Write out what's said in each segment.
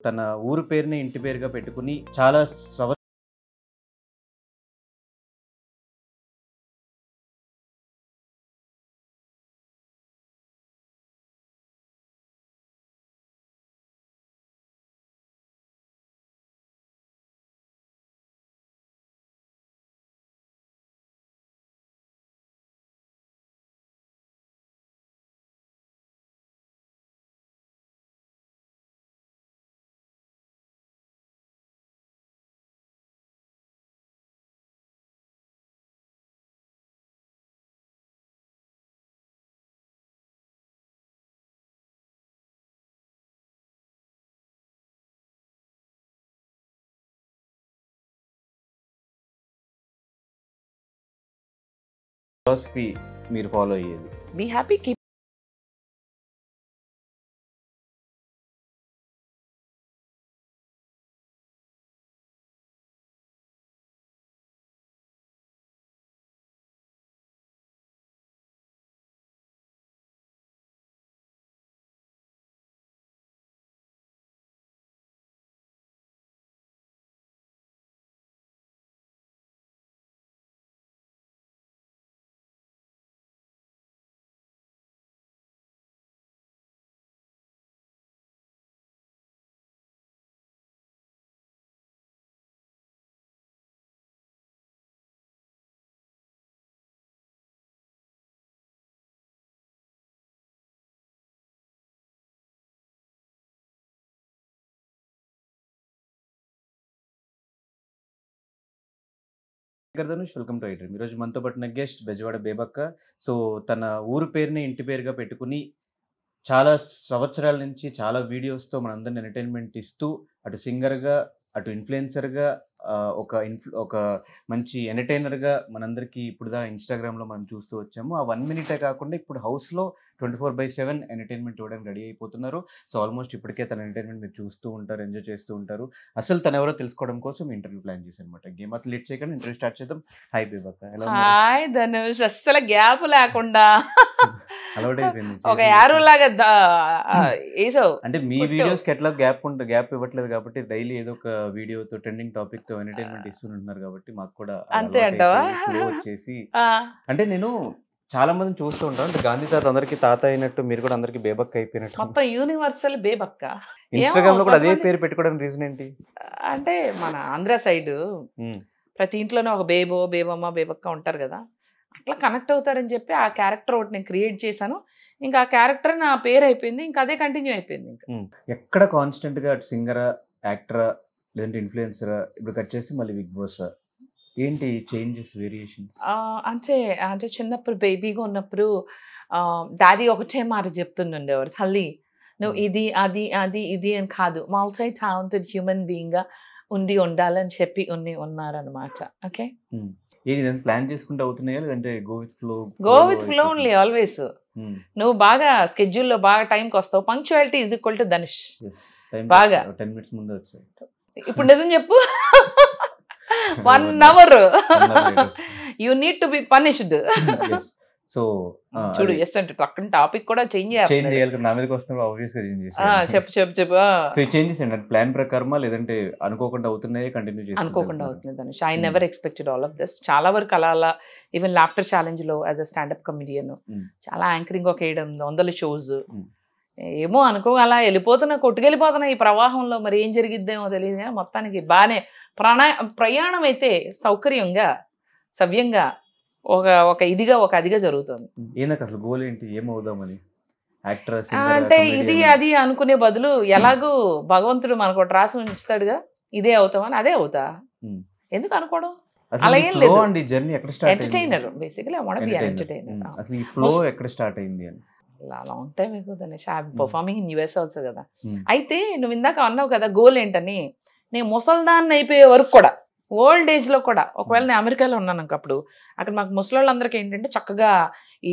తన ఊరు పేరుని ఇంటి పేరుగా పెట్టుకుని చాలా ఫిలాసఫీ మీరు ఫాలో అయ్యేది? Be happy, keep Dhanush, welcome to iDream. ఈరోజు మనతో పాటు గెస్ట్ బెజవాడ బేబక్క. సో తన ఊరు పేరుని ఇంటి పేరుగా పెట్టుకుని చాలా సంవత్సరాల నుంచి చాలా వీడియోస్తో మనందరిని ఎంటర్టైన్మెంట్ ఇస్తూ అటు సింగర్గా అటు ఇన్ఫ్లుయెన్సర్గా ఒక మంచి ఎంటర్టైనర్గా మనందరికీ ఇప్పుడుదా ఇన్స్టాగ్రామ్లో మనం చూస్తూ వచ్చాము. ఆ 1 మినిటే కాకుండా ఇప్పుడు హౌస్లో 24/7 ఎంటర్టైన్మెంట్ ఇవ్వడానికి రెడీ అయిపోతున్నారు. సో ఆల్మోస్ట్ ఇప్పటికే తన ఎంటర్టైన్మెంట్ మీరు చూస్తూ ఉంటారు, ఎంజాయ్ చేస్తూ ఉంటారు. అసలు తను ఎవరో తెలుసుకోవడం కోసం ఇంటర్వ్యూ ప్లాన్ చేశాను అనమాట. గేమ్ అట్లా లేట్ చేయకుండా ఇంటర్వ్యూ స్టార్ట్ చేద్దాం. హాయ్ బేబక్క, ఎలా ఉన్నారు? హాయ్ ధనుష్, అస్సలు గ్యాప్ లేకుండా అలవాటు అయిపోయింది. ఒక యారో లాగా వేసావు. అంటే మీ వీడియోస్కి ఎట్లా గ్యాప్ ఇవ్వట్లేదు కాబట్టి డైలీ ఏదో ఒక వీడియోతో ట్రెండింగ్ టాపిక్ తో ఎంటర్టైన్మెంట్ ఇస్తుంటున్నారు కాబట్టి మాకు కూడా అంతే అంటావా? వచ్చేసి అంటే నేను చాలా మందిని చూస్తూ ఉంటాను. అంటే గాంధీ తాత అందరికి తాత అయినట్టు మీరు కూడా అందరికి బేబక్క అయిపోయినట్టు. మొత్తం యూనివర్సల్ బేబక్క. ఇన్స్టాగ్రామ్ లో కూడా అదే పేరు పెట్టుకోవడానికి రీజన్ ఏంటి? అంటే మన ఆంధ్ర సైడ్ ప్రతి ఇంట్లోనే ఒక బేబో, బేబమ్మ, బేబక్క ఉంటారు కదా, అట్లా కనెక్ట్ అవుతారని చెప్పి ఆ క్యారెక్టర్ ఒకటి నేను క్రియేట్ చేశాను. ఇంకా ఆ క్యారెక్టర్ నా పేరు అయిపోయింది, ఇంకా అదే కంటిన్యూ అయిపోయింది. ఇంకా ఎక్కడ కాన్స్టెంట్ గా సింగరా, యాక్టరా, లేదంటే ఇన్ఫ్లుయెన్సరా, ఇప్పుడు కట్ చేసి మళ్ళీ బిగ్ బాస్, ఏంటి చేంజెస్, వేరియేషన్స్? అంటే చిన్నప్పుడు బేబీగా ఉన్నప్పుడు డాడీ ఒకటే మాట చెప్తుండేవారు, తల్లి నువ్వు ఇది అది అది ఇది అని కాదు, మల్టీ టాలెంటెడ్ హ్యూమన్ బీయింగ్ గా ఉండాలని చెప్పి ఉన్నారనమాట. ఓకే, ప్లాన్ చేసుకుంటూ అవుతున్నాయా లేదంటే go with flow only always. నువ్వు బాగా స్కెడ్యూల్లో బాగా టైంకి వస్తావు. Punctuality is equal to Dhanush. బాగా 10 minutes ముందు వచ్చాయి. ఇప్పుడు నిజం చెప్పు, 1 hour you need to be punished. So చూడు, ఎస్ అంటే పక్కన టాపిక్ కూడా చేంజ్ చేయాలి. నా మీదకి వస్తున్నప్పుడు ఆబ్వియస్ గా చేంజ్ చేయాలి. చెప్పు. సో ఈ చేంజెస్ ఏంటంటే ప్లాన్ ప్రకారమా లేదంటే అనుకోకుండా అవుతున్నాయి, కంటిన్యూ చేసి? అనుకోకుండా అవుతుంది Dhanush. I never expected all of this. చాలా వరకు అలా ఈవెన్ లాఫ్టర్ ఛాలెంజ్ లో యాజ్ అ స్టాండప్ కమెడియన్ చాలా యాంకరింగ్, ఒక 700 షోస్ ఏమో అలా కొట్టుకెళ్ళిపోతున్నా ఈ ప్రవాహంలో. మరి ఏం జరిగిద్దేమో తెలియదు కానీ మొత్తానికి బాగానే ప్రయాణం అయితే సౌకర్యంగా, సవ్యంగా, ఒక అదిగా జరుగుతుంది. అసలు గోల్ ఏంటి, ఏమవుదామని? అంటే ఇది అది అనుకునే బదులు ఎలాగూ భగవంతుడు మనకు ఒకటి రాసి ఉంచుతాడుగా, ఇదే అవుతామని అదే అవుతా. ఎందుకు అనుకోవడం? అలా ఏం లేదు. Entertainer basically, I want be an entertainer. అసలు ఈ ఫ్లో ఎక్కడ స్టార్ట్ అయింది అని? లాంగ్ టైం ఎక్కువ Dhanush. Performing in US also కదా. అయితే నువ్వు ఇందాక అన్నావు కదా గోల్ ఏంటని. నేను ముసల్దాన్ని అయిపోయే వరకు కూడా, ఓల్డ్ ఏజ్ లో కూడా, ఒకవేళ నేను అమెరికాలో ఉన్నాను అప్పుడు, అక్కడ మాకు ముసలోళ్ళందరికీ ఏంటంటే చక్కగా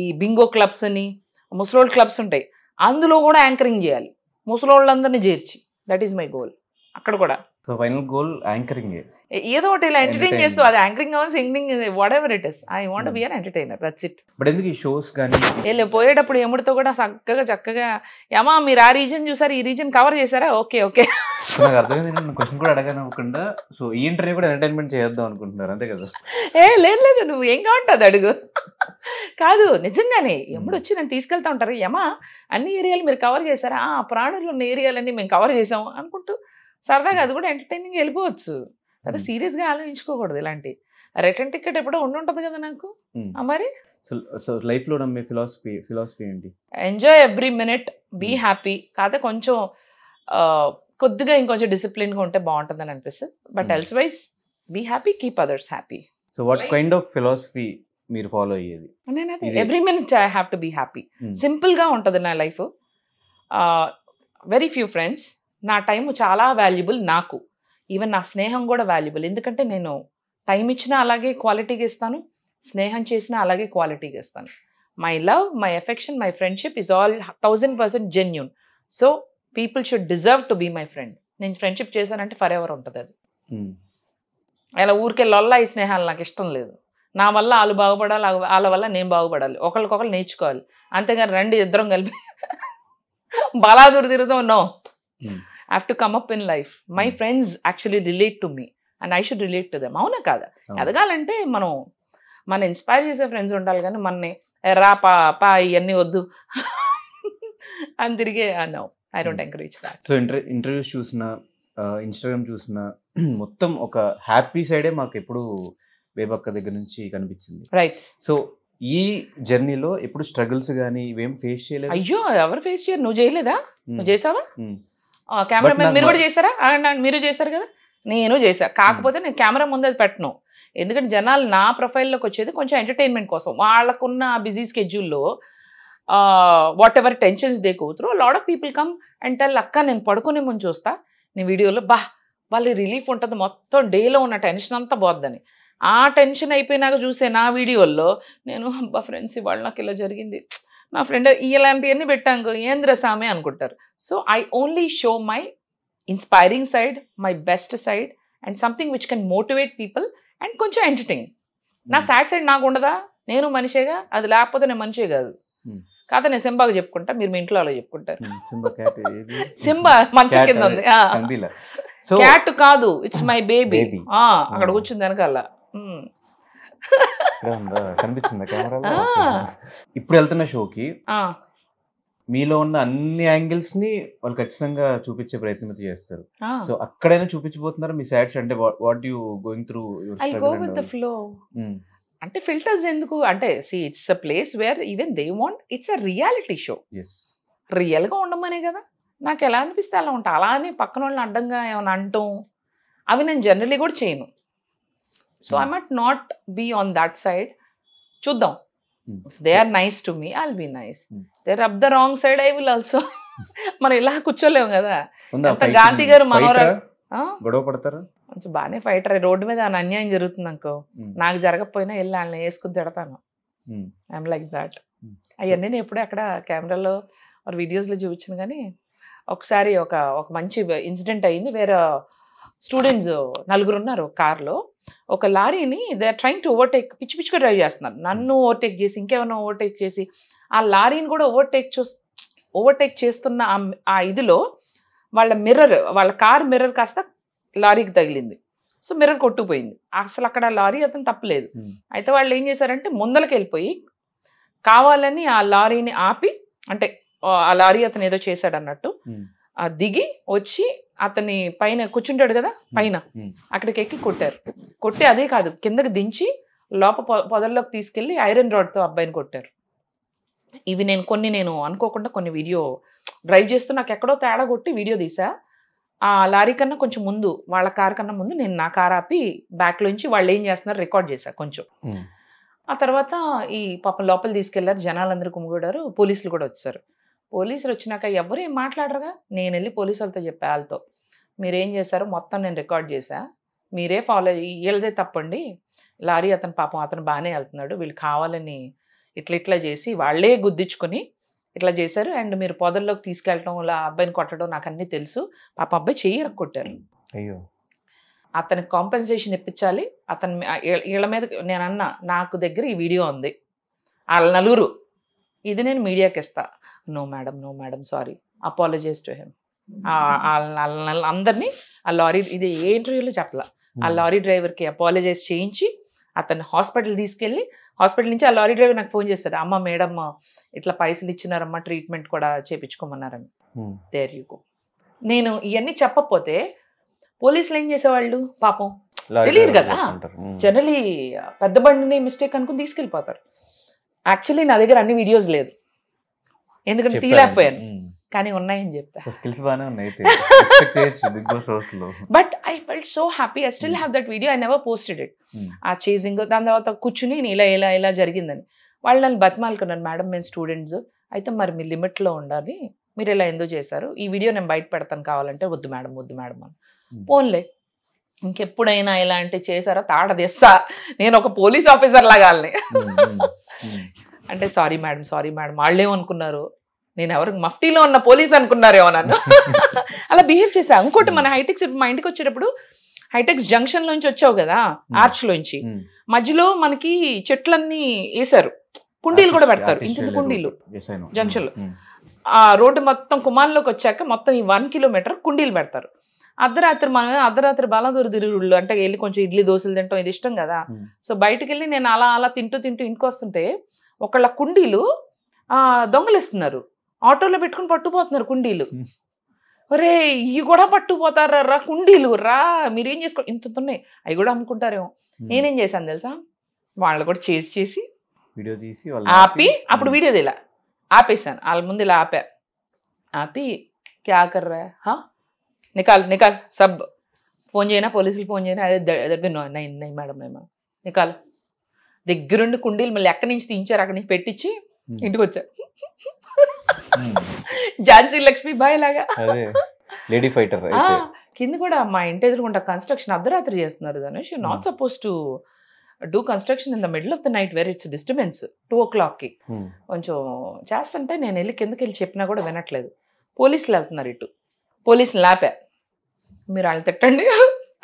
ఈ బింగో క్లబ్స్ అని ముసలోళ్ళ క్లబ్స్ ఉంటాయి, అందులో కూడా యాంకరింగ్ చేయాలి, ముసలోళ్ళందరినీ చేర్చి. దట్ ఈస్ మై గోల్ అక్కడ కూడా. So so final goal anchoring. ఏదో ఒకటి ఇలా ఎంటర్టైన్ Entertain. చేస్తూ, అది యాంకరింగ్ అవ్వాలి, singing, what ever it is, I want be an entertainer, that's it. But ఎందుకు ఈ షోస్ కానీ పోయేటప్పుడు ఎముడితో కూడా చక్కగా ఏమా మీరు ఆ రీజన్ చూసారు, ఈ రీజన్ కవర్ చేశారా, ఓకే ఓకే. నాకు అర్థమైంది. నేను క్వశ్చన్ కూడా అడగనవ్వకుండా సో ఈ ఇంటర్వ్యూ కూడా ఎంటర్టైన్మెంట్ చేద్దాం అనుకుంటున్నారు అంతే కదా? లేదు నువ్వు ఏం కావంటుంది అడుగు. కాదు నిజంగానే ఎప్పుడు వచ్చి నన్ను తీసుకెళ్తా ఉంటారు, ఏమా అన్ని ఏరియాలు మీరు కవర్ చేశారా, ప్రాణులు ఉన్న ఏరియాలన్నీ మేము కవర్ చేసాము అనుకుంటూ సరదాగా అది కూడా ఎంటర్టైనింగ్ వెళ్ళిపోవచ్చు. అదే సీరియస్గా ఆలోచించుకోకూడదు ఇలాంటి. రిటర్న్ టికెట్ ఎప్పుడో ఉండుంటుంది కదా నాకు. మరి సో లైఫ్ లో నమ్మే ఫిలాసఫీ ఏంటి? Enjoy every minute, be happy. కాకపోతే కొంచెం కొద్దిగా ఇంకొంచెం డిసిప్లిన్గా ఉంటే బాగుంటుందని అనిపిస్తుంది. But elsewise be happy, keep others happy. So what kind of philosophy మీరు ఫాలో అయ్యేది? నేను అదే every minute I have to be happy. సింపుల్గా ఉంటుంది నా లైఫ్. Very few friends. నా టైం చాలా వాల్యుబుల్ నాకు. ఈవెన్ నా స్నేహం కూడా వాల్యుబుల్. ఎందుకంటే నేను టైం ఇచ్చినా అలాగే క్వాలిటీగా ఇస్తాను, స్నేహం చేసినా అలాగే క్వాలిటీగా ఇస్తాను. My love, my affection, my friendship is all 1000% genuine. So people should deserve to be my friend. నేను ఫ్రెండ్షిప్ చేశానంటే ఫర్ ఎవర్ ఉంటుంది అది. అలా ఊరికే లొల్లా ఈ స్నేహాలు నాకు ఇష్టం లేదు. నా వల్ల వాళ్ళు బాగుపడాలి, వాళ్ళ వల్ల నేను బాగుపడాలి, ఒకరికొకరు నేర్చుకోవాలి. అంతేగాని రండి ఇద్దరం కలిపి బలాదూరు తిరుగుతాం, no. I have to come up in life. My friends actually relate to me and I should relate to them. అవునా కాదా? ఎదగాలంటే మన ఇన్స్పైర్ చేసే ఫ్రెండ్స్ ఉండాలి, కానీ మనని రా పా ఇవన్నీ వద్దు అని తిరిగే no, I don't encourage that. So interviews చూసిన, ఇన్స్టాగ్రామ్ చూసిన మొత్తం ఒక హ్యాపీ సైడే మాకు ఎప్పుడు బేబక్క దగ్గర నుంచి కనిపించింది. రైట్. సో ఈ జర్నీలో ఎప్పుడు స్ట్రగుల్స్ కానీ ఇవేం ఫేస్ చేయలేదు? అయ్యో ఎవరు ఫేస్ చేయరు. నువ్వు చేయలేదా? నువ్వు చేసావా? కెమెరామెన్ మీరు కూడా చేశారా? మీరు చేశారు కదా, నేను చేశా. కాకపోతే నేను కెమెరా ముందు అది పెట్టను. ఎందుకంటే జనాలు నా ప్రొఫైల్లోకి వచ్చేది కొంచెం ఎంటర్టైన్మెంట్ కోసం. వాళ్ళకున్న బిజీ స్కెడ్యూల్లో whatever tensions they go through, lot of people come and tell, అక్క నేను పడుకునే ముందు చూస్తా నీ వీడియోలో, వాళ్ళకి రిలీఫ్ ఉంటుంది, మొత్తం డేలో ఉన్న టెన్షన్ అంతా పోద్దని. ఆ టెన్షన్ అయిపోయినాక చూసే నా వీడియోల్లో నేను ఫ్రెండ్స్ ఇవాళ నాకు ఇలా జరిగింది, నా ఫ్రెండ్ ఇలాంటివన్నీ పెట్టాను ఏంద్ర సామే అనుకుంటారు. So I only show my inspiring side, my best side and something which can motivate people and కొంచెం ఎంటర్టైన్. నా సాడ్ సైడ్ నాకు ఉండదా? నేను మనిషేగా, అది లేకపోతే నేను మనిషే కాదు. కాదు నేను సింబాగా చెప్పుకుంటా, మీరు మీ ఇంట్లో అలా చెప్పుకుంటారు. సింబా మంచి కింద ఉంది, క్యాట్ కాదు, ఇట్స్ మై బేబీ. అక్కడ కూర్చుంది వెనకాల. కనిపించింది కెమెరా. ఇప్పుడు వెళ్తున్న షోకి మీలో ఉన్న అన్ని యాంగిల్స్ ని వాళ్ళు ఖచ్చితంగా చూపించే ప్రయత్నం చేస్తారు. సో అక్కడైనా చూపించబోతున్నారు మీ సాడ్స్? అంటే what you going through your I go with the flow. అంటే ఫిల్టర్స్ ఎందుకు అంటే, see it's a place where even they want, it's a reality show. రియల్గా ఉండమనే కదా. నాకు ఎలా అనిపిస్తే అలా ఉంటా. అలా అని పక్కన వాళ్ళని అడ్డంగా ఏమైనా అంటాం అవి నేను జనరలీ కూడా చేయను. So I might not be on that side. చూద్దాం. If they are nice to me, I'll be nice. They rub the wrong side, I will also. మనం ఇలా కూర్చోలేము కదా. అంత గాంధీ గారు మనోరాలు గొడవ పడతారు. కొంచెం బాగానే ఫైటర్. రోడ్డు మీద అన్యాయం జరుగుతుంది అనుకో, నాకు జరగకపోయినా వెళ్ళి వాళ్ళని వేసుకుని తిడతాను. I'm like that. అవన్నీ నేను ఎప్పుడే అక్కడ కెమెరాలో వీడియోస్లో చూపించాను. కానీ ఒకసారి ఒక మంచి ఇన్సిడెంట్ అయ్యింది. వేరే స్టూడెంట్స్ 4 ఉన్నారు కార్లో. ఒక లారీని they are trying to overtake, పిచ్చి పిచ్చిగా డ్రైవ్ చేస్తున్నారు. నన్ను ఓవర్టేక్ చేసి ఇంకేమైనా ఓవర్టేక్ చేసి ఆ లారీని కూడా ఓవర్టేక్ చేస్తున్న ఆ ఇదిలో వాళ్ళ కార్ మిర్రర్ కాస్త లారీకి తగిలింది. సో మిర్రర్ కొట్టుకుపోయింది. అసలు అక్కడ లారీ అతను తప్పలేదు. అయితే వాళ్ళు ఏం చేశారంటే ముందలకి వెళ్ళిపోయి కావాలని ఆ లారీని ఆపి, అంటే ఆ లారీ అతను ఏదో చేశాడు అన్నట్టు దిగి వచ్చి అతని పైన కూర్చుంటాడు కదా పైన, అక్కడికి ఎక్కి కొట్టారు. కొట్టి అదే కాదు కిందకి దించి పొదల్లోకి తీసుకెళ్లి ఐరన్ రాడ్తో అబ్బాయిని కొట్టారు. ఇవి నేను అనుకోకుండా కొన్ని వీడియో డ్రైవ్ చేస్తూ నాకు ఎక్కడో తేడా కొట్టి వీడియో తీసా. ఆ లారీ కన్నా కొంచెం ముందు, వాళ్ళ కార్ కన్నా ముందు నేను నా కార్ ఆపి బ్యాక్లోంచి వాళ్ళు ఏం చేస్తున్నారు రికార్డ్ చేశా కొంచెం. ఆ తర్వాత ఈ పాపం లోపల తీసుకెళ్లారు, జనాలందరూ కుమ్ముగూడారు, పోలీసులు కూడా వచ్చారు. పోలీసులు వచ్చినాక ఎవరు ఏం మాట్లాడరుగా. నేను వెళ్ళి పోలీసు వాళ్ళతో చెప్పా, వాళ్ళతో మీరేం చేశారో మొత్తం నేను రికార్డ్ చేశా, మీరే ఫాలో వీళ్ళదే తప్పండి, లారీ అతను పాపం అతను బాగానే వెళ్తున్నాడు, వీళ్ళు కావాలని ఇట్లా చేసి వాళ్ళే గుద్దించుకొని ఇట్లా చేశారు. అండ్ మీరు పొదల్లోకి తీసుకెళ్ళటం, ఇలా అబ్బాయిని కొట్టడం నాకు అన్నీ తెలుసు. పాప అబ్బాయి చెయ్యి కొట్టారు. అయ్యో అతనికి కాంపెన్సేషన్ ఇప్పించాలి. అతని వీళ్ళ మీద నేను అన్నా, నాకు దగ్గర ఈ వీడియో ఉంది, వాళ్ళ నలుగురు, ఇది నేను మీడియాకి ఇస్తా. No madam sorry, apologise to him. అందరినీ ఆ లారీ, ఇది ఏ ఇంటర్వ్యూలో చెప్పలా, ఆ లారీ డ్రైవర్కి అపాలజైజ్ చేయించి అతన్ని హాస్పిటల్ తీసుకెళ్ళి, హాస్పిటల్ నుంచి ఆ లారీ డ్రైవర్ నాకు ఫోన్ చేస్తాడు, అమ్మ మేడం ఇట్లా పైసలు ఇచ్చినారమ్మా, ట్రీట్మెంట్ కూడా చేయించుకోమన్నారని. There you go. నేను ఇవన్నీ చెప్పకపోతే పోలీసులు ఏం చేసేవాళ్ళు పాపం తెలియదు కదా, జనరలీ పెద్ద బండిని మిస్టేక్ అనుకుని తీసుకెళ్ళిపోతారు. యాక్చువల్లీ నా దగ్గర అన్ని వీడియోస్ లేదు, ఎందుకంటే తీయలేకపోయాను, కానీ ఉన్నాయని చెప్పా. But I felt so happy, I still have that video, I never posted it. ఆ చేసింగ్, దాని తర్వాత కూర్చుని ఇలా జరిగిందని వాళ్ళు నన్ను బతిమాలుకున్నాను, మేడం మేము స్టూడెంట్స్ అయితే మరి మీ లిమిట్లో ఉండాలి, మీరు ఇలా ఎందుకు చేశారు, ఈ వీడియో నేను బయట పెడతాను కావాలంటే, వద్దు మేడం అని. పోన్లే, ఇంకెప్పుడైనా ఇలాంటివి చేశారో తాట తెస్తా, నేను ఒక పోలీస్ ఆఫీసర్ లాగా. అంటే సారీ మేడం వాళ్ళు ఏమనుకున్నారు, నేను ఎవరికి మఫ్టీలో ఉన్న పోలీస్ అనుకున్నారేమో నన్ను. అలా బిహేవ్ చేశా. ఇంకోటి, మన హైటెక్స్ మా ఇంటికి వచ్చేటప్పుడు హైటెక్స్ జంక్షన్ లోంచి వచ్చావు కదా, ఆర్చ్ లోంచి, మధ్యలో మనకి చెట్లన్నీ వేసారు, కుండీలు కూడా పెడతారు, ఇంత కుండీలు జంక్షన్ లో. ఆ రోడ్డు మొత్తం కుమాన్లోకి వచ్చాక మొత్తం ఈ 1 కిలోమీటర్ కుండీలు పెడతారు. అర్ధరాత్రి బాలాదూరు తిరుగుళ్ళు అంటే వెళ్ళి కొంచెం ఇడ్లీ దోశలు తింటాం, ఇది ఇష్టం కదా. సో బయటకు వెళ్ళి నేను అలా తింటూ ఇంటికి వస్తుంటే ఒకళ్ళ కుండీలు దొంగలిస్తున్నారు, ఆటోలో పెట్టుకుని పట్టుకుపోతున్నారు కుండీలు. ఒరే ఇవి కూడా పట్టుకుపోతారా కుండీలు, రా మీరేం చేసుకో, ఇంత ఉన్నాయి, అవి కూడా అమ్ముకుంటారేమో. నేనేం చేశాను తెలుసా, వాళ్ళు కూడా చేసి వీడియో తీసి ఆపి, అప్పుడు వీడియో ఇలా ఆపేసాను, వాళ్ళ ముందు ఇలా ఆపి క్యా కర్ రా హా, నికాల్ సబ్, ఫోన్ చేయనా పోలీసులు, ఫోన్ చేయనా, అదే నై మేడం నికాల్. దగ్గరుండి కుండీలు మళ్ళీ ఎక్కడి నుంచి తీయించారు, అక్కడి నుంచి పెట్టించి ఇంటికి వచ్చా. ఝాన్సీ లక్ష్మీబాయి లాగా లేడీ ఫైటర్. కింద కూడా మా ఇంటి ఎదురుకుంటా కన్స్ట్రక్షన్ అర్ధరాత్రి చేస్తున్నారు Dhanush. Not suppose to do construction in the middle of the night where it's disturbance. 2 o'clockకి కొంచెం చేస్తుంటే నేను వెళ్ళి కిందకి వెళ్ళి చెప్పినా కూడా వినట్లేదు. పోలీసులు వెళ్తున్నారు ఇటు, పోలీసులు ఆపా, మీరు వాళ్ళు తిట్టండి,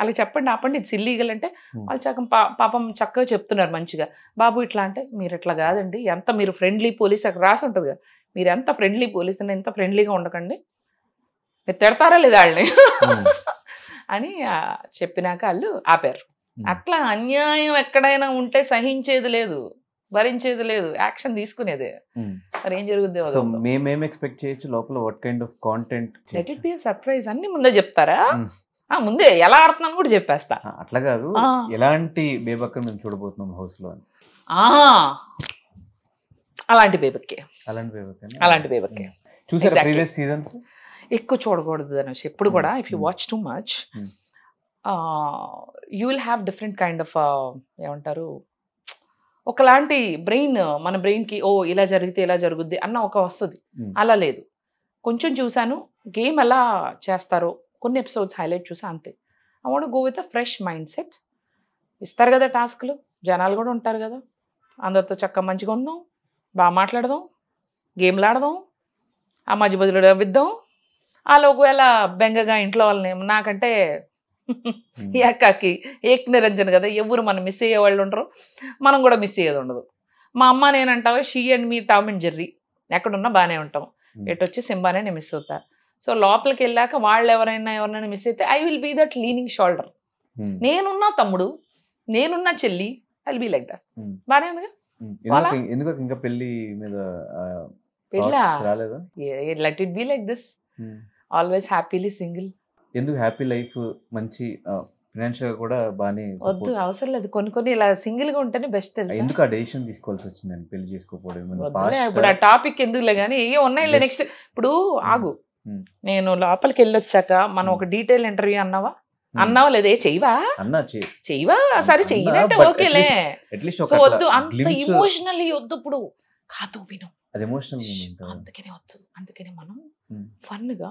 అలా చెప్పండి, ఆపండి, ఇది ఇల్లీగల్ అంటే వాళ్ళు పాపం చక్కగా చెప్తున్నారు మంచిగా. బాబు ఇట్లా అంటే, మీరు ఇట్లా కాదండి, ఎంత మీరు ఫ్రెండ్లీ పోలీస్ అక్కడ రాసి ఉంటుంది కదా, మీరు ఎంత ఫ్రెండ్లీ పోలీస్ అని ఎంత ఫ్రెండ్లీగా ఉండకండి, మీరు తిడతారా లేదా వాళ్ళని అని చెప్పినాక వాళ్ళు ఆపారు. అట్లా అన్యాయం ఎక్కడైనా ఉంటే సహించేది లేదు, భరించేది లేదు, యాక్షన్ తీసుకునేదే. మరి ఏం జరుగుద్ది, మేమేం ఎక్స్పెక్ట్ చేయొచ్చు లోపల, what kind of content, let it be a surprise. అన్ని ముందే చెప్తారా, ముందే ఎలా ఆడుతున్నాను కూడా చెప్పేస్తా. అట్లా కాదు, ఎలాంటి బేబక్క మేము చూడబోతున్నాం హౌస్ లో అని. అలాంటి బేబక్కే చూసారా ప్రీవియస్ సీజన్స్? ఎక్కువ చూడకూడదు ధనుష్ ఎప్పుడు కూడా. If you watch too much you will have different kind of ఏమంటారు, ఒకలాంటి బ్రెయిన్, మన బ్రెయిన్కి ఓ ఇలా జరిగితే ఇలా జరుగుద్ది అన్న ఒక వస్తుంది. అలా లేదు, కొంచెం చూశాను, గేమ్ ఎలా చేస్తారో కొన్ని ఎపిసోడ్స్ హైలైట్ చూసా అంతే. I want go with a fresh mind set. ఇస్తారు కదా టాస్క్లు, జనాలు కూడా ఉంటారు కదా, అందరితో చక్కగా మంచిగా ఉందాం, బాగా మాట్లాడదాం, గేమ్లు ఆడదాం, ఆ మధ్య బదులు నవ్విద్దాం. వాళ్ళు ఒకవేళ బెంగగా ఇంట్లో వాళ్ళని, నాకంటే ఏకాకి ఏక్ నిరంజన్ కదా, ఎవరు మనం మిస్ అయ్యే వాళ్ళు ఉండరు, మనం కూడా మిస్ అయ్యేది ఉండదు. మా అమ్మ నేనంటావు she and me Tom and Jerry, ఎక్కడున్నా బాగానే ఉంటాం, ఎటు వచ్చి సింబానే నేను మిస్ అవుతా. సో లోపలికి వెళ్ళాక వాళ్ళు ఎవరైనా మిస్ అయితే I will be that leaning shoulder. నేనున్నా తమ్ముడు, నేనున్నా చెల్లి, I will be like that. బాగానే ఉందిగా. ఇంకా పెళ్లి మీద let it be like this, always happily single. ఎందుకు హ్యాపీ లైఫ్, మంచి ఫైనాన్షియల్ గా కూడా బాగానే వద్దు, అవసరం లేదు, కొన్ని ఇలా సింగిల్ గా ఉంటేనే బెస్ట్ తెలుసు. ఎందుకు ఆ డెసిషన్ తీసుకోవాల్సి వచ్చిందని పెళ్లి చేసుకోకపోవడం? ఇప్పుడు ఆ టాపిక్ ఎందుకులే కానీ, ఏ ఉన్నాయి నెక్స్ట్. ఇప్పుడు ఆగు, నేను లోపలికి వెళ్ళొచ్చాక మనం ఒక డీటెయిల్ ఇంటర్వ్యూ అన్నావా లేదా, చెయ్యవా సరే చెయ్యనంటే ఓకేలే. సో వద్దు అంత ఇమోషనల్లీ వద్దు, ఇప్పుడు కాదు విను, అందుకనే వద్దు. అందుకనే మనం ఫన్ గా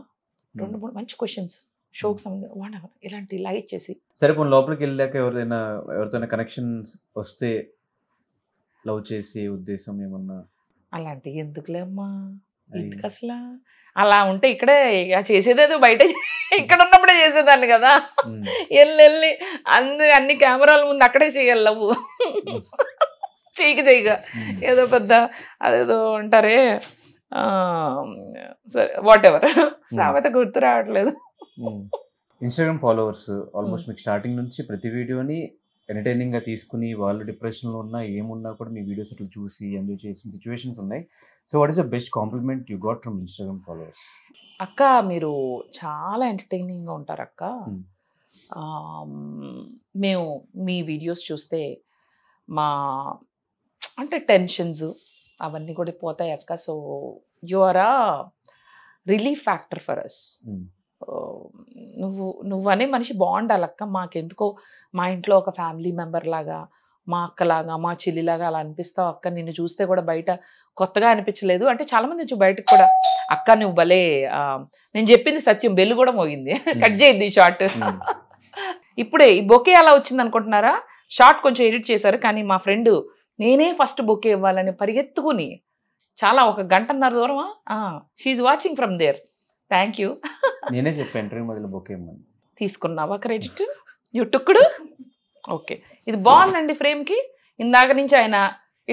2-3 మంచి క్వశ్చన్స్ షోకి సంబంధించి ఇలాంటి లైట్ చేసి. సరే పోనీ లోపలికి వెళ్ళాక ఎవరితోనే కనెక్షన్స్ వస్తే లవ్ చేసే ఉద్దేశం ఏమన్నా? అలాంటి ఎందుకులే అమ్మా, ఎందుకు అసలు అలా ఉంటే ఇక్కడే చేసేదేదో బయట ఇక్కడ ఉన్నప్పుడే చేసేదాన్ని కదా. వెళ్ళి అన్ని కెమెరాల ముందు అక్కడే చేయాలి లవ్వు. చేయగా ఏదో పెద్ద అదేదో అంటారే, సరే వాట్ ఎవర్, సామెత గుర్తు రావట్లేదు. ఇన్స్టాగ్రామ్ ఫాలోవర్స్ ఆల్మోస్ట్ మీకు స్టార్టింగ్ నుంచి ప్రతి వీడియోని ఎంటర్టైనింగ్గా తీసుకుని వాళ్ళు డిప్రెషన్లో ఉన్నా ఏమున్నా కూడా మీ వీడియోస్ అట్లా చూసి ఎంజాయ్ చేసిన సిచ్యువేషన్స్ ఉన్నాయి. So what is the best compliment you got from Instagram followers? అక్క మీరు చాలా ఎంటర్టైనింగ్గా ఉంటారు అక్క. మేము మీ వీడియోస్ చూస్తే మా అంటే టెన్షన్స్ అవన్నీ కూడా పోతాయి అక్క. సో యు ఆర్ ఆ రిలీఫ్ ఫ్యాక్టర్ ఫర్ అస్. నువ్వు అనే మనిషి బాగుండాలక్క. మాకెందుకో మా ఇంట్లో ఒక ఫ్యామిలీ మెంబర్ లాగా, మా అక్కలాగా, మా చెల్లిలాగా అలా అనిపిస్తావు అక్క. నిన్ను చూస్తే కూడా బయట కొత్తగా అనిపించలేదు. అంటే చాలామంది వచ్చి బయటకు కూడా అక్క నువ్వు భలే, నేను చెప్పింది సత్యం, బెల్లు కూడా మోగింది, కట్ చేయద్దు ఈ షార్ట్. ఇప్పుడే ఈ బొకే అలా వచ్చింది అనుకుంటున్నారా? షార్ట్ కొంచెం ఎడిట్ చేశారు, కానీ మా ఫ్రెండ్ నేనే ఫస్ట్ బొకే ఇవ్వాలని పరిగెత్తుకుని చాలా ఒక గంటన్నర దూరమా, she's watching from there. Thank you. నేనే చెప్పాను మొదలు బొకే ఇవ్వమని. తీసుకున్నావా క్రెడిట్? యుట్టుకుడు ఓకే. ఇది బాగుందండి ఫ్రేమ్కి. ఇందాక నుంచి ఆయన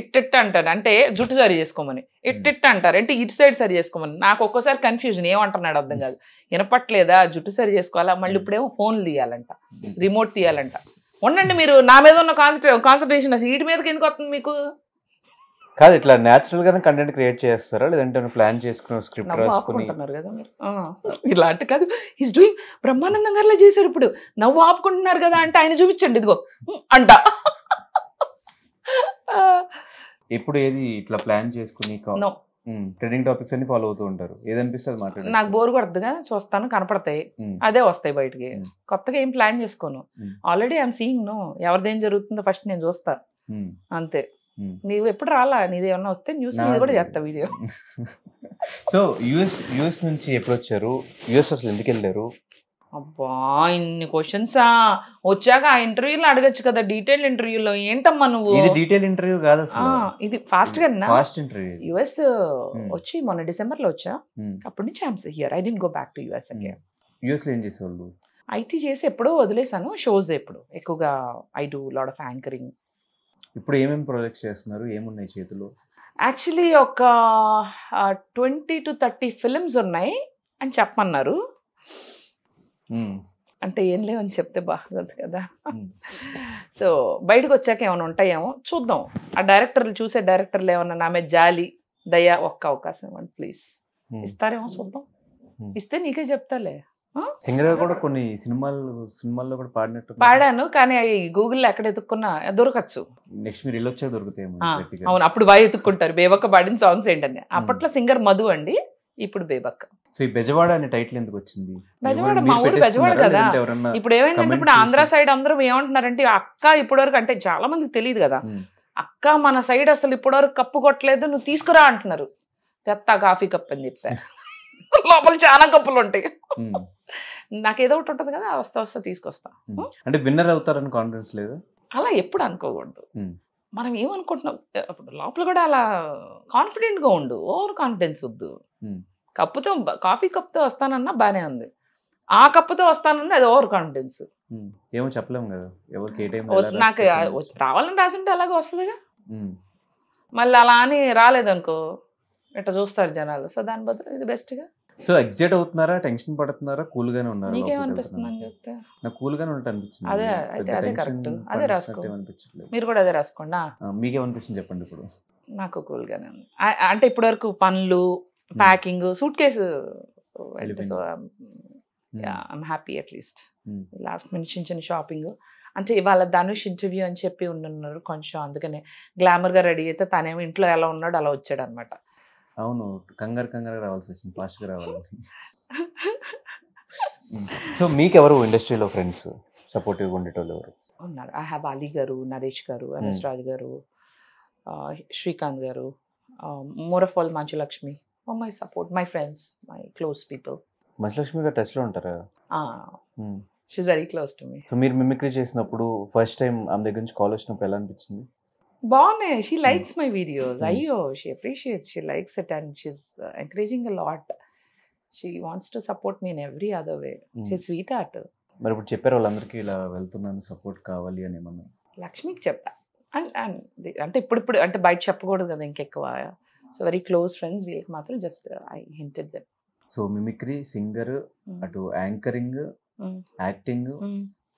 ఇట్టిట్ట అంటారు, అంటే జుట్టు సరి చేసుకోమని. ఇట్టిట్ట అంటారు అంటే ఇటు సైడ్ సరి చేసుకోమని. నాకు ఒక్కోసారి కన్ఫ్యూజన్, ఏమంటున్నాడు అర్థం కాదు. వినపట్లేదా, జుట్టు సరి చేసుకోవాలా, మళ్ళీ ఇప్పుడేమో ఫోన్లు తీయాలంట, రిమోట్ తీయాలంట. ఉండండి మీరు, నా మీద ఉన్న కాన్సన్ట్రేషన్ అసలు వీటి మీదకి ఎందుకు వస్తుంది మీకు? కాదు, ఇట్లా న్యాచురల్ గానే కంటెంట్ క్రియేట్ చేస్తారా, లేదంటే ప్లాన్ చేసుకున్న స్క్రిప్ట్ రాసుకుని కదా మీరు? ఇలాంటి కాదు, ఈస్ డూయింగ్ బ్రహ్మానందం గారిలా చేశారు. ఇప్పుడు నవ్వు ఆపుకుంటున్నారు కదా అంటే ఆయన చూపించండి ఇదిగో అంట. ఎప్పుడు ఏది ఇట్లా ప్లాన్ చేసుకుని ట్రెండింగ్ టాపిక్స్ అన్ని ఫాలో అవుతూ ఉంటారు, ఏదనిపిస్తుంది మాట్లాడు. నాకు బోర్ కొడుతుందిగా, చూస్తాను, కనపడతాయి, అదే వస్తాయి బయటికి. కొత్తగా ఏం ప్లాన్ చేసుకోను. ఆల్రెడీ ఐఎమ్ సీయింగ్ నో, ఎవరిదేం జరుగుతుందో ఫస్ట్ నేను చూస్తా, అంతే. నీవు ఎప్పుడు రాలా, నీది ఏమన్నా వస్తే న్యూస్ మీద కూడా చేస్తా వీడియో. సో యుఎస్ నుంచి ఎప్పుడు వచ్చారు? యుఎస్ అసలు ఎందుకు వెళ్ళారు? అబ్బా ఇన్ని క్వశ్చన్సా, వచ్చాక ఆ ఇంటర్వ్యూలో అడగచ్చు కదా, డీటెయిల్ ఇంటర్వ్యూలో. ఏంటమ్మా నువ్వు? ఇది డీటెయిల్ ఇంటర్వ్యూ కాదు అసలు, ఇది ఫాస్ట్ గా ఫాస్ట్ ఇంటర్వ్యూ. యుఎస్ వచ్చి మొన్న డిసెంబర్ లో వచ్చా, అప్పటి నుంచి I'm here. I didn't go back to US again. US లో ఏం చేసేవాళ్ళు? ఐటీ చేసి ఎప్పుడో వదిలేసాను, షోస్ ఎప్పుడు ఎక్కువగా I do lot of anchoring. ఇప్పుడు ఏమేమి ప్రాజెక్ట్స్ చేస్తున్నారు, ఏమున్నాయి చేతిలో? యాక్చువల్లీ ఒక 20 to 30 ఫిల్మ్స్ ఉన్నాయి అని చెప్పమన్నారు. అంటే ఏం లేవని చెప్తే బాగోదు కదా. సో బయటకు వచ్చాక ఏమైనా ఉంటాయేమో చూద్దాం. ఆ డైరెక్టర్లు చూసే డైరెక్టర్లు ఏమన్నా నా మీద జాలి దయ ఒక్క అవకాశం ఇవ్వండి ప్లీజ్, ఇస్తారేమో చూద్దాం. ఇస్తే నీకే చెప్తాలే. సింగర్ గా కూడా కొన్ని సినిమాల్లో కూడా పాడాను, కానీ అవి గూగుల్లో ఎక్కడ ఎత్తుక్కున్నా దొరకచ్చు. నెక్స్ట్ మీరు వచ్చా దొరుకుతాయి. అవును, అప్పుడు బాగా ఎత్తుక్కుంటారు బేబక్క పాడిన సాంగ్స్ ఏంటని. అప్పట్లో సింగర్ మధు అండి, ఇప్పుడు బేబక్క. సో ఈ బెజవాడ అనే టైటిల్ ఎందుకు వచ్చింది? బెజవాడ మా ఊరు బెజవాడ కదా. ఇప్పుడు ఏమైందంటే ఇప్పుడు ఆంధ్ర సైడ్ అందరూ ఏమంటున్నారంటే అక్క ఇప్పటివరకు, అంటే చాలా మందికి తెలియదు కదా, అక్క మన సైడ్ అసలు ఇప్పటివరకు కప్పు కొట్టలేదు, నువ్వు తీసుకురా అంటున్నారు. తెత్తా కాఫీ కప్ అని చెప్పారు. లోపల చాలా కప్పులు ఉంటాయి. నాకేదో ఒకటి ఉంటుంది కదా, వస్తా తీసుకొస్తా. అంటే విన్నర్ అవుతారని కాన్ఫిడెన్స్ లేదు? అలా ఎప్పుడు అనుకోకూడదు. మనం ఏమనుకుంటున్నాం లోపల కూడా అలా కాన్ఫిడెంట్ గా ఉండు, ఓవర్ కాన్ఫిడెన్స్ వద్దు. కప్పుతో కాఫీ కప్తో వస్తానన్నా బానే ఉంది, ఆ కప్పుతో వస్తానన్నా అది ఓవర్ కాన్ఫిడెన్స్. ఏమో చెప్పలేము కదా ఎవరికి ఏ టైం. నాకు రావాలని రాసుంటే అలాగే వస్తుందిగా, మళ్ళీ అలా అని రాలేదనుకో ఇట్లా చూస్తారు జనాలు. సో దాని బదులు ఇది బెస్ట్గా. సో ఎగ్జైట్ అవుతున్నారా, టెన్షన్ పడుతున్నారా, కూల్ గానే ఉన్నారా? నీకేమనిపిస్తుంది అని చూస్తే? నాకు కూల్ గానే ఉంటా అనిపించింది. అదే అదే కరెక్ట్, అదే రాసుకో. మీరు కూడా అదే రాసుకోండి. మీకేమనిపిస్తుంది చెప్పండి ఇప్పుడు? నాకు కూల్ గానే ఉంది. అంటే ఇప్పటి వరకు పనులు, packing, suit case, so I'm happy at least. Last minute చిన్న షాపింగ్. అంటే ఇవాళ ధనుష్ ఇంటర్వ్యూ అని చెప్పి ఉన్నారు కొంచెం, అందుకనే గ్లామర్ గా రెడీ అయితే తనేమో ఇంట్లో ఎలా ఉన్నాడు అలా వచ్చాడు అనమాట. అవును, కంగారు రావాల్సి వచ్చింది, ఫాస్ట్ గా రావాలి. సో మీకెవరు ఇండస్ట్రీలో ఫ్రెండ్స్ సపోర్టివ్గా ఉండేటోళ్ళు ఎవరు ఉన్నారు? ఐ హ్యావ్ అలీ గారు, నరేష్ గారు, MS Raj garu, Srikanth garu, more of all Manchu Lakshmi. My support, my friends, my close people. Manchu Lakshmi garu touch లో ఉంటారా? She's very close to me. So మీరు మిమిక్రీ చేసినప్పుడు ఫస్ట్ టైం ఆమె దగ్గర నుంచి కాల్ వచ్చినప్పుడు ఎలా అనిపించింది? బాగున్నాయి. She likes my videos. అయ్యో, she appreciates, she likes it and she's encouraging a lot. She wants to support me in every other way. She sweet heart. మరి ఇప్పుడు చెప్పారు వాళ్ళందరికీ ఇలా వెళ్తున్నాను సపోర్ట్ కావాలి అని ఏమన్నా? లక్ష్మికి చెప్పా. అంటే ఇప్పుడు అంటే బయట చెప్పకూడదు కదా ఇంకెక్కువ. సో వెరీ క్లోజ్ ఫ్రెండ్స్, వీళ్ళకి మాత్రం just I hinted them. So mimicry, singer, అటు యాంకరింగ్, యాక్టింగ్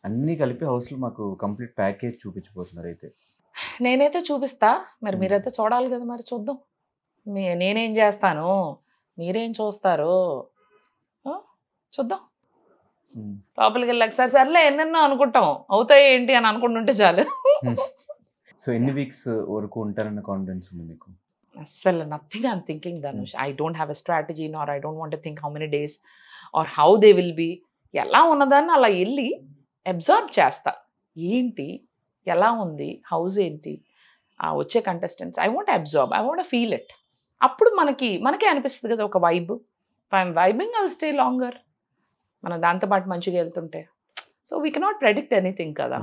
అన్నీ కలిపి హౌస్లో మాకు కంప్లీట్ ప్యాకేజ్ చూపించిపోతున్నారు. అయితే నేనైతే చూపిస్తా, మరి మీరైతే చూడాలి కదా, మరి చూద్దాం. నేనేం చేస్తాను, మీరేం చూస్తారు చూద్దాం. లోపలికి వెళ్ళాక సర్లే ఎన్నెన్నో అనుకుంటాం, అవుతాయి ఏంటి అని అనుకుంటుంటే చాలు. సో ఎన్ని వీక్స్ వరకు ఉంటారన్న కాన్ఫిడెన్స్ ఉంది మీకు? అస్సలు nothing I'm thinking Dhanush. I don't have a strategy nor I don't want to think how many days or how they will be. ఎలా ఉన్నదాన్ని అలా వెళ్ళి అబ్జర్వ్ చేస్తా. ఏంటి, ఎలా ఉంది, హౌస్ ఏంటి, వచ్చే contestants I want observe, I want feel it. అప్పుడు మనకే అనిపిస్తుంది కదా ఒక vibe. I'm vibing, I'll stay longer. మనం దాంతోపాటు మంచిగా వెళ్తుంటే. So we cannot predict anything కదా.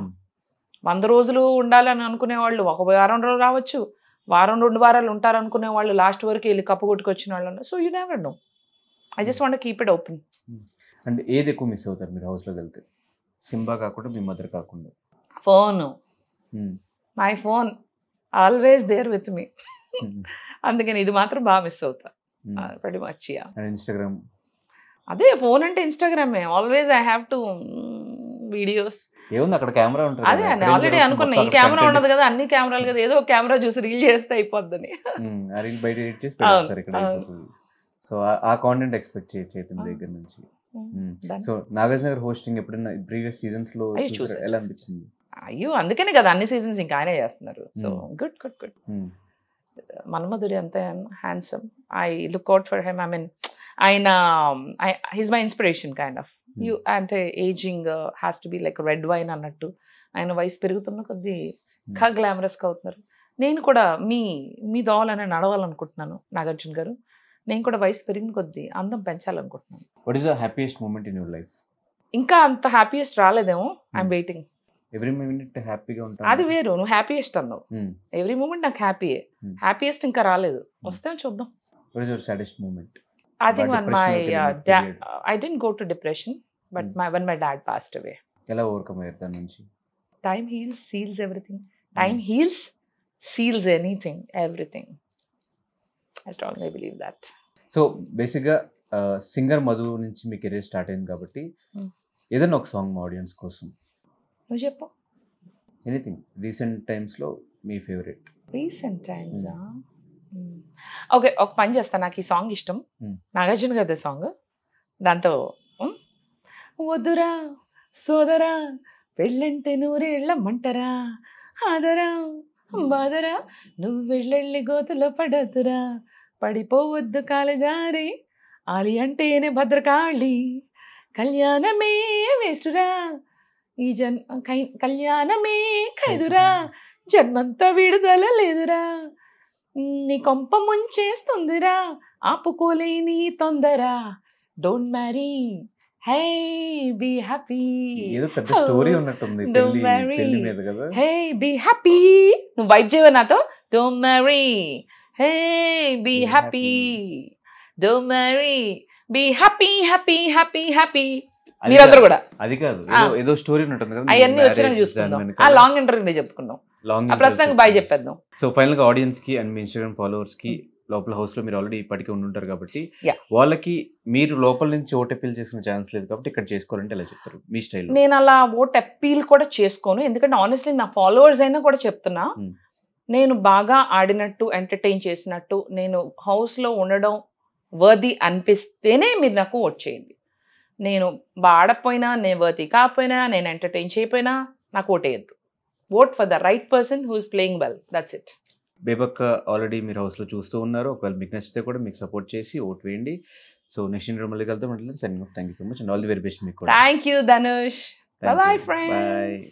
100 రోజులు ఉండాలని అనుకునే వాళ్ళు ఒక వారం రోజులు రావచ్చు, వారం 2 వారాలు ఉంటారు అనుకునే వాళ్ళు లాస్ట్ వరకు వెళ్ళి కప్పు కొట్టుకొచ్చిన వాళ్ళు. So you never know. I just want keep it open. అంటే ఏది ఎక్కువ మిస్ అవుతారు మీరు హౌస్లోకి వెళ్తే? సింబా కాకుండా, మీ మదర్ కాకుండా? Phone. My phone always there with me. అందుకని ఇది మాత్రం బాగా మిస్ అవుతా. pretty much, yeah. And Instagram? అదే ఫోన్ అంటే ఇన్స్టాగ్రామే. Always I have to videos. ఏముంది అక్కడ కెమెరా ఉంటుంది. అదే ఆల్రెడీ అనుకున్నా, ఈ కెమెరా ఉండదు కదా, అన్ని కెమెరాలు కదా, ఏదో ఒక కెమెరా చూసి రీల్ చేస్తే అయిపోద్దని. ఆ రీల్ బయట ఎడిట్ చేసి పెట్టేస్తారు ఇక్కడ. సో ఆ కాంటెంట్ ఎక్స్పెక్ట్ చేయొచ్చు చైతన్య దగ్గర నుంచి. సో నాగార్జున గారు హోస్టింగ్ ఎప్పుడైనా ప్రీవియస్ సీజన్స్ లో ఎలా అనిపించింది? అయ్యో, అందుకనే కదా అన్ని సీజన్స్ ఇంకా ఆయనే చేస్తున్నారు. So good good good. మన్మధుడి అంత handsome. I look out for him. I mean ఆయన he's my inspiration kind of. You అంటే ageing has to be like red wine అన్నట్టు. ఆయన వయసు పెరుగుతున్న కొద్దీ ఇంకా గ్లామరస్గా అవుతున్నారు. నేను కూడా మీ దోవలనే నడవాలనుకుంటున్నాను నాగార్జున గారు. నేను కూడా వయసు పెరిగిన కొద్దీ అందం పెంచాలనుకుంటున్నాను. What is the happiest moment in your life? ఇంకా అంత హ్యాపీయెస్ట్ రాలేదేమో. I'm waiting. ఎవ్రీ మూమెంట్ హ్యాపీగా ఉంటాను. అది వేరు, నువ్వు హ్యాపీయెస్ట్ అన్నావు. ఎవ్రీ మూమెంట్ నాకు హ్యాపీయే. హ్యాపీయెస్ట్ ఇంకా రాలేదు, వస్తే చూద్దాం. What is your saddest moment? I think when my dad, I didn't go to depression, but when my dad passed away. ఎలా ఓవర్కమ్ అయ్యారు దాని నుంచి? Time heals, seals everything. Time heals, seals anything, everything. I strongly believe that. So బేసిక్గా singer Madhu నుంచి మీ career start అయింది కాబట్టి ఏదైనా ఒక సాంగ్ మా ఆడియన్స్ కోసం నువ్వు చెప్పు. ఎనీథింగ్ రీసెంట్ టైమ్స్లో మీ ఫేవరెట్? రీసెంట్ టైమ్స్ ఓకే, ఒక పని చేస్తా. నాకు ఈ సాంగ్ ఇష్టం, నాగార్జున గారి సాంగ్. దాంతో వద్దురా సోదరా పెళ్ళంటే నూరేళ్ళమ్మంటరా, ఆదరా బాదరా నువ్వు వెళ్ళెళ్ళి గోతులో పడద్దురా, పడిపోవద్దు కాలజారి ఆలి అంటేనే భద్రకాళి, కళ్యాణమే వేస్తురా ఈ కళ్యాణమే ఖైదురా, జన్మంతా విడుదల లేదురా, నీ కొంప ముంచేస్తుందిరా ఆపుకోలేని తొందర, don't marry hey be happy. ఏదో పెద్ద స్టోరీ ఉన్నట్టుంది పెళ్లి మీద కదా. హే బీ హ్యాపీ, నువ్వు వైబ్ చేయవా నాతో? Don't marry hey be happy, don't marry be happy happy happy happy. మీరందరూ కూడా అది కాదు, ఏదో స్టోరీ ఉంటుంది కదా, అవన్నీ వచ్చినా చూసుకుందాం. ఆ లాంగ్ ఇంటర్వ్యూ చెప్పుకుందాం, ప్రస్తుతానికి బాయ్ చెప్పేద్దాం. సో ఫైనల్ గా ఆడియన్స్ కి అండ్ మీ ఇన్స్టాగ్రామ్ ఫాలోవర్స్ కి లోపల హౌస్ లో మీరు ఆల్రెడీ ఇప్పటికే ఉండుంటారు కాబట్టి వాళ్ళకి మీరు లోపల నుంచి ఓట్ అప్పీల్ చేసుకునే ఛాన్స్ లేదు కాబట్టి ఇక్కడ చేసుకోవాలంటే ఎలా చెప్తారు మీ స్టైల్? నేను అలా ఓట్ అప్పీల్ కూడా చేసుకోను, ఎందుకంటే ఆనెస్ట్లీ నా ఫాలోవర్స్ అయినా కూడా చెప్తున్నా, నేను బాగా ఆడినట్టు ఎంటర్టైన్ చేసినట్టు నేను హౌస్ లో ఉండడం వర్ది అనిపిస్తేనే మీరు నాకు ఓట్ చేయండి. నేను ఆడకపోయినా, నేను వర్తి కాకపోయినా, నేను ఎంటర్టైన్ చేయకపోయినా నాకు ఓటేయద్దు. Vote for the right person who is playing well, that's it. బేబక్క ఆల్రెడీ మీరు హౌస్లో చూస్తూ ఉన్నారు, ఒకవేళ మీకు నచ్చితే కూడా మీకు సపోర్ట్ చేసి ఓట్ వేయండి. సో నెక్స్ట్ ఇంటర్వ్యూ మళ్ళీ కలుద్దాం. Signing off. Thank you so much and all the very best మీకు కూడా. Thank you Dhanush. By bye friends.